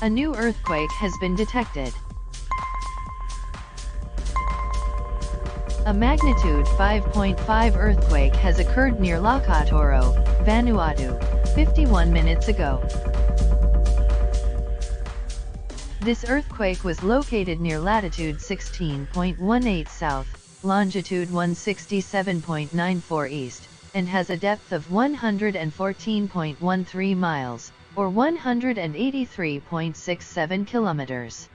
A new earthquake has been detected. A magnitude 5.5 earthquake has occurred near Lakatoro, Vanuatu, 51 minutes ago. This earthquake was located near latitude 16.18 south, longitude 167.94 east, and has a depth of 114.13 miles, or 183.67 kilometers.